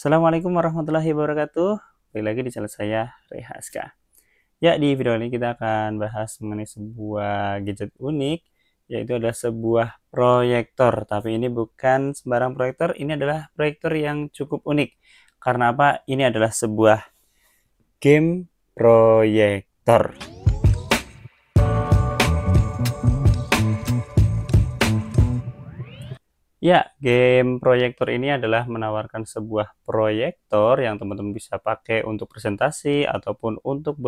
Assalamualaikum warahmatullahi wabarakatuh. Kembali lagi di channel saya, Rehaska. Ya, di video ini kita akan bahas mengenai sebuah gadget unik, yaitu adalah sebuah proyektor. Tapi ini bukan sembarang proyektor, ini adalah proyektor yang cukup unik. Karena apa? Ini adalah sebuah game proyektor. Ya, game proyektor ini adalah menawarkan sebuah proyektor yang teman-teman bisa pakai untuk presentasi ataupun untuk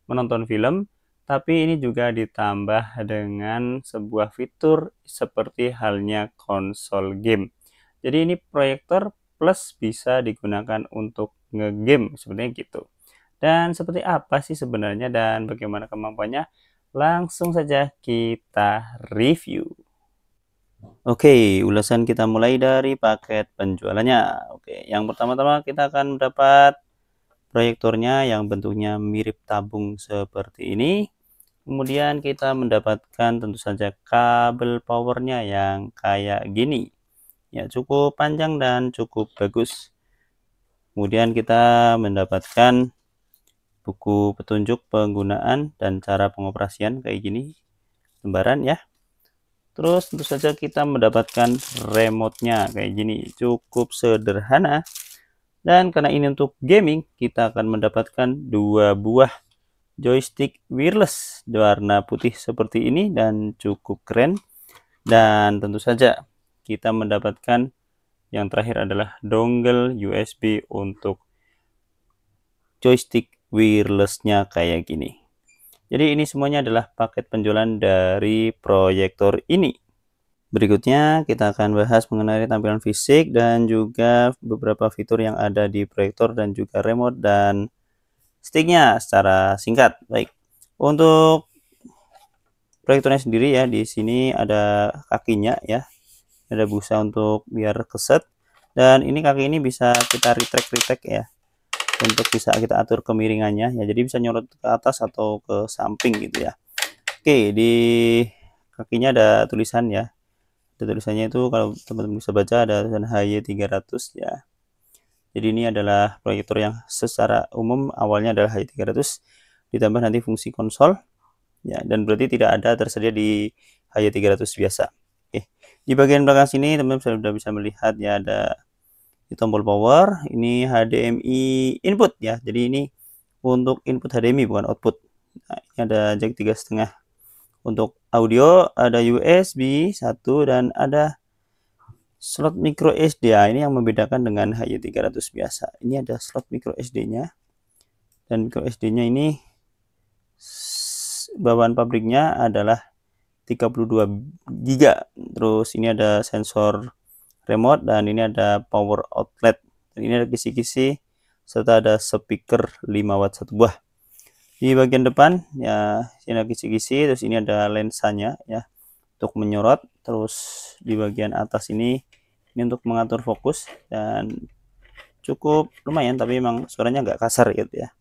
menonton film, tapi ini juga ditambah dengan sebuah fitur seperti halnya konsol game. Jadi ini proyektor plus bisa digunakan untuk ngegame sebenarnya gitu. Dan seperti apa sih sebenarnya dan bagaimana kemampuannya? Langsung saja kita review. Oke, ulasan kita mulai dari paket penjualannya. Oke, yang pertama-tama kita akan mendapat proyektornya yang bentuknya mirip tabung seperti ini. Kemudian kita mendapatkan tentu saja kabel powernya yang kayak gini. Ya, cukup panjang dan cukup bagus. Kemudian kita mendapatkan buku petunjuk penggunaan dan cara pengoperasian kayak gini, lembaran ya. Terus tentu saja kita mendapatkan remote-nya kayak gini, cukup sederhana. Dan karena ini untuk gaming, kita akan mendapatkan dua buah joystick wireless warna putih seperti ini dan cukup keren. Dan tentu saja kita mendapatkan yang terakhir adalah dongle USB untuk joystick wireless-nya kayak gini. Jadi ini semuanya adalah paket penjualan dari proyektor ini. Berikutnya kita akan bahas mengenai tampilan fisik dan juga beberapa fitur yang ada di proyektor dan juga remote dan sticknya secara singkat. Baik, untuk proyektornya sendiri ya, di sini ada kakinya ya, ada busa untuk biar keset, dan ini kaki ini bisa kita retract ya, untuk bisa kita atur kemiringannya ya, jadi bisa nyorot ke atas atau ke samping gitu ya. Oke, di kakinya ada tulisan ya. Tulisannya itu kalau teman-teman bisa baca ada tulisan HY300 ya. Jadi ini adalah proyektor yang secara umum awalnya adalah HY300 ditambah nanti fungsi konsol ya, dan berarti tidak ada tersedia di HY300 biasa. Oke. Di bagian belakang sini teman-teman sudah bisa melihat ya, ada di tombol power, ini HDMI input ya. Jadi ini untuk input HDMI bukan output. Nah, ini ada jack 3,5. Untuk audio ada USB 1 dan ada slot micro SD. Ini yang membedakan dengan HY300 biasa. Ini ada slot micro SD-nya. Dan micro SD-nya ini bawaan pabriknya adalah 32 GB. Terus ini ada sensor remote dan ini ada power outlet. Dan ini ada kisi-kisi serta ada speaker 5 watt satu buah. Di bagian depan ya, ini ada kisi-kisi, terus ini ada lensanya ya untuk menyorot. Terus di bagian atas ini untuk mengatur fokus, dan cukup lumayan tapi memang suaranya agak kasar gitu ya.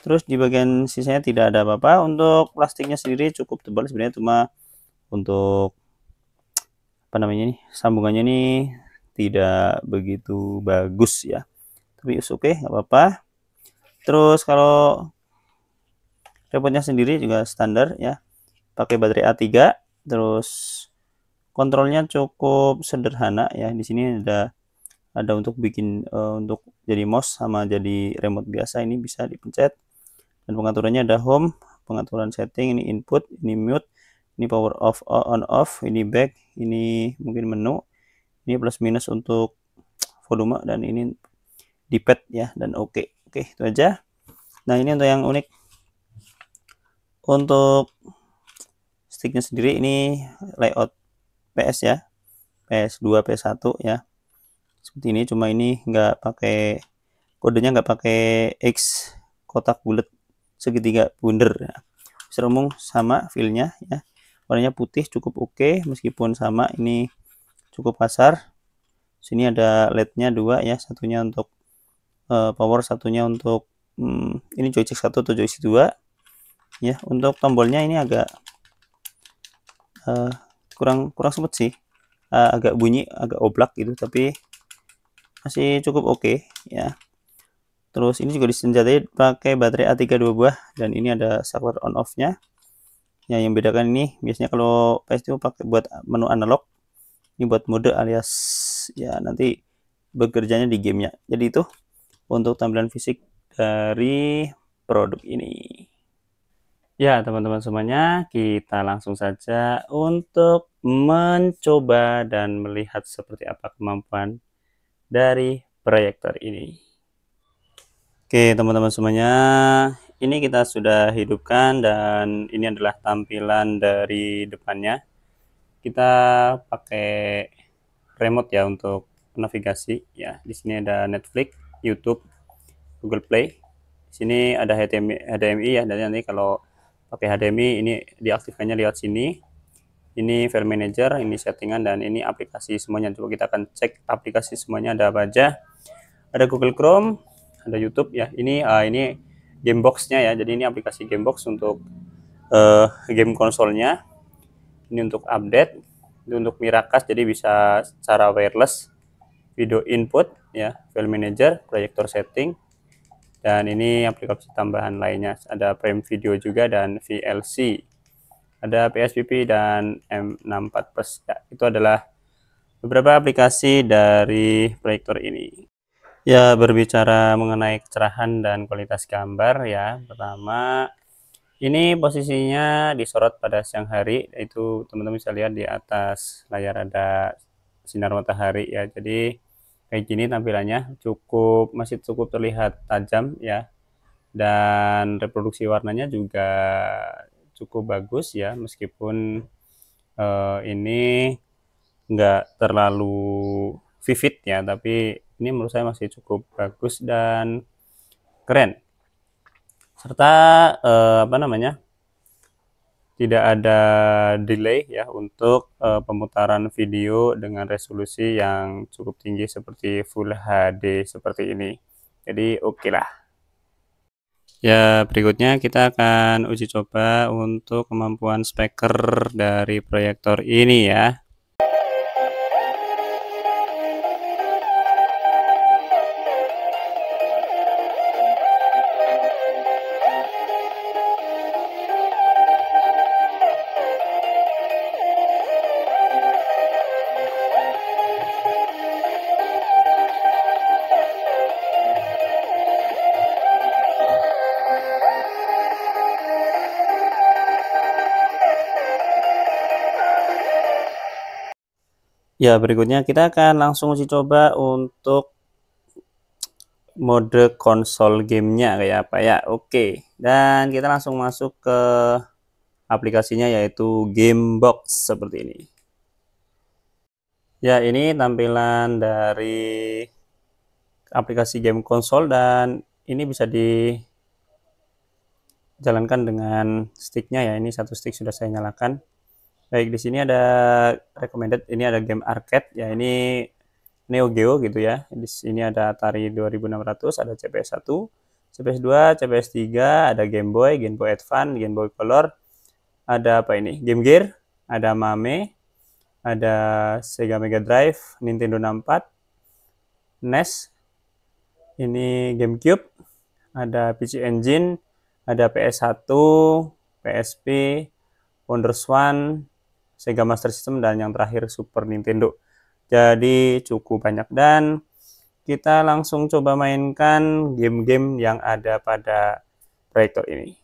Terus di bagian sisanya tidak ada apa-apa. Untuk plastiknya sendiri cukup tebal sebenarnya, cuma untuk apa namanya nih, sambungannya nih tidak begitu bagus ya, tapi oke, nggak apa-apa. Terus kalau remote-nya sendiri juga standar ya, pakai baterai A3. Terus kontrolnya cukup sederhana ya. Di sini ada untuk bikin untuk jadi mouse sama jadi remote biasa, ini bisa dipencet. Dan pengaturannya ada home, pengaturan setting, ini input, ini mute, ini power off on off, ini back, ini mungkin menu, ini plus minus untuk volume, dan ini di pad ya, dan oke, itu aja. Nah, ini untuk yang unik. Untuk sticknya sendiri ini layout PS ya, PS2 PS1 ya, seperti ini. Cuma ini nggak pakai kodenya, nggak pakai X kotak bulat segitiga bundar ya. Secara umum sama feelnya ya, warnanya putih cukup oke, meskipun sama ini cukup kasar. Sini ada LED-nya 2 ya, satunya untuk power, satunya untuk ini joystick 1 atau joystick 2 ya. Untuk tombolnya ini agak kurang sempet sih, agak bunyi, agak oblak gitu, tapi masih cukup oke ya. Terus ini juga disenjatai pakai baterai A3 2 buah, dan ini ada saklar on off-nya. Ya, yang bedakan ini biasanya kalau PS itu pakai buat menu analog, ini buat mode alias ya nanti bekerjanya di gamenya. Jadi itu untuk tampilan fisik dari produk ini. Ya, teman-teman semuanya, kita langsung saja untuk mencoba dan melihat seperti apa kemampuan dari proyektor ini. Oke, teman-teman semuanya, ini kita sudah hidupkan dan ini adalah tampilan dari depannya. Kita pakai remote ya untuk navigasi ya. Di sini ada Netflix, YouTube, Google Play. Di sini ada HDMI ya, dan nanti kalau pakai HDMI ini diaktifkannya lewat sini. Ini file manager, ini settingan, dan ini aplikasi semuanya. Coba kita akan cek aplikasi semuanya ada apa aja. Ada Google Chrome, ada YouTube ya. Ini Gamebox-nya ya. Jadi ini aplikasi Gamebox untuk game konsolnya. Ini untuk update, ini untuk Miracast, jadi bisa secara wireless. Video input ya, file manager, proyektor setting, dan ini aplikasi tambahan lainnya. Ada Prime Video juga dan VLC. Ada PSPP dan M64 Plus. Ya, itu adalah beberapa aplikasi dari proyektor ini. Ya, berbicara mengenai kecerahan dan kualitas gambar ya. Pertama, ini posisinya disorot pada siang hari, itu teman-teman bisa lihat di atas layar ada sinar matahari ya. Jadi kayak gini tampilannya, masih cukup terlihat tajam ya. Dan reproduksi warnanya juga cukup bagus ya, meskipun ini nggak terlalu vivid ya, tapi ini menurut saya masih cukup bagus dan keren. Serta tidak ada delay ya untuk pemutaran video dengan resolusi yang cukup tinggi seperti Full HD seperti ini. Jadi oke lah. Ya, berikutnya kita akan uji coba untuk kemampuan speaker dari proyektor ini ya. Ya, berikutnya kita akan langsung uji coba untuk mode konsol gamenya kayak apa ya. Oke, dan kita langsung masuk ke aplikasinya yaitu Gamebox seperti ini. Ya, ini tampilan dari aplikasi game konsol, dan ini bisa dijalankan dengan sticknya ya. Ini satu stick sudah saya nyalakan. Baik, di sini ada recommended, ini ada game arcade ya, ini Neo Geo gitu ya. Di sini ada Atari 2600, ada CPS 1, CPS 2, CPS 3, ada Game Boy, Game Boy Advance, Game Boy Color, ada apa ini? Game Gear, ada MAME, ada Sega Mega Drive, Nintendo 64, NES, ini GameCube, ada PC Engine, ada PS1, PSP, Wonders One, Sega Master System, dan yang terakhir Super Nintendo. Jadi cukup banyak, dan kita langsung coba mainkan game-game yang ada pada proyektor ini.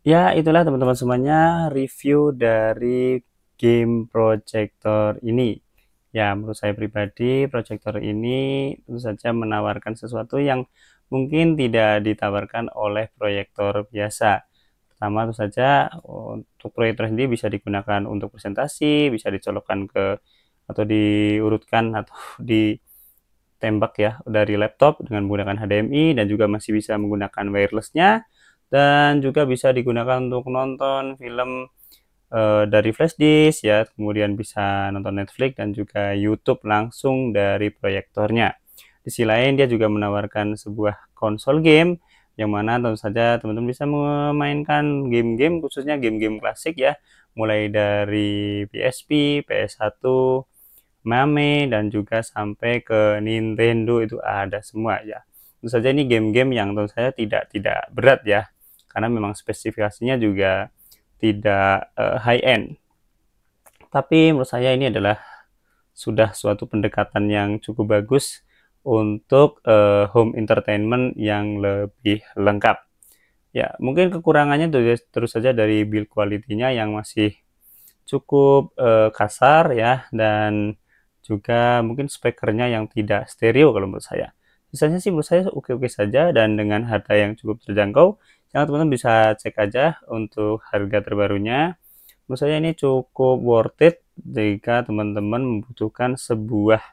Ya, itulah teman-teman semuanya review dari game proyektor ini. Ya, menurut saya pribadi proyektor ini tentu saja menawarkan sesuatu yang mungkin tidak ditawarkan oleh proyektor biasa. Pertama tentu saja untuk proyektor ini bisa digunakan untuk presentasi, bisa dicolokkan ke atau diurutkan atau ditembak ya dari laptop dengan menggunakan HDMI, dan juga masih bisa menggunakan wirelessnya, dan juga bisa digunakan untuk nonton film dari flash disk ya, kemudian bisa nonton Netflix dan juga YouTube langsung dari proyektornya. Di sisi lain dia juga menawarkan sebuah konsol game yang mana tentu saja teman-teman bisa memainkan game-game, khususnya game-game klasik ya, mulai dari PSP, PS1, MAME, dan juga sampai ke Nintendo itu ada semua ya. Tentu saja ini game-game yang tentu saja tidak berat ya, karena memang spesifikasinya juga tidak high end. Tapi menurut saya ini adalah sudah suatu pendekatan yang cukup bagus untuk home entertainment yang lebih lengkap. Ya, mungkin kekurangannya terus saja dari build quality-nya yang masih cukup kasar ya, dan juga mungkin speakernya yang tidak stereo kalau menurut saya. Sisanya sih menurut saya oke-oke saja, dan dengan harga yang cukup terjangkau, yang teman-teman bisa cek aja untuk harga terbarunya. Menurut saya ini cukup worth it jika teman-teman membutuhkan sebuah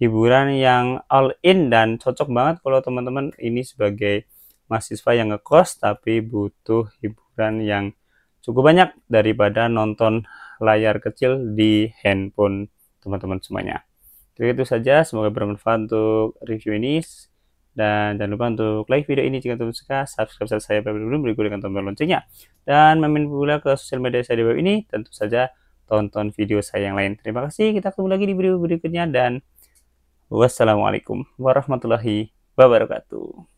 hiburan yang all in, dan cocok banget kalau teman-teman ini sebagai mahasiswa yang ngekos tapi butuh hiburan yang cukup banyak daripada nonton layar kecil di handphone teman-teman semuanya. Jadi itu saja, semoga bermanfaat untuk review ini, dan jangan lupa untuk like video ini jika teman suka, subscribe channel saya belum, berikut dengan tombol loncengnya, dan main pula ke sosial media saya di bawah ini. Tentu saja tonton video saya yang lain. Terima kasih, kita ketemu lagi di video berikutnya, dan wassalamualaikum warahmatullahi wabarakatuh.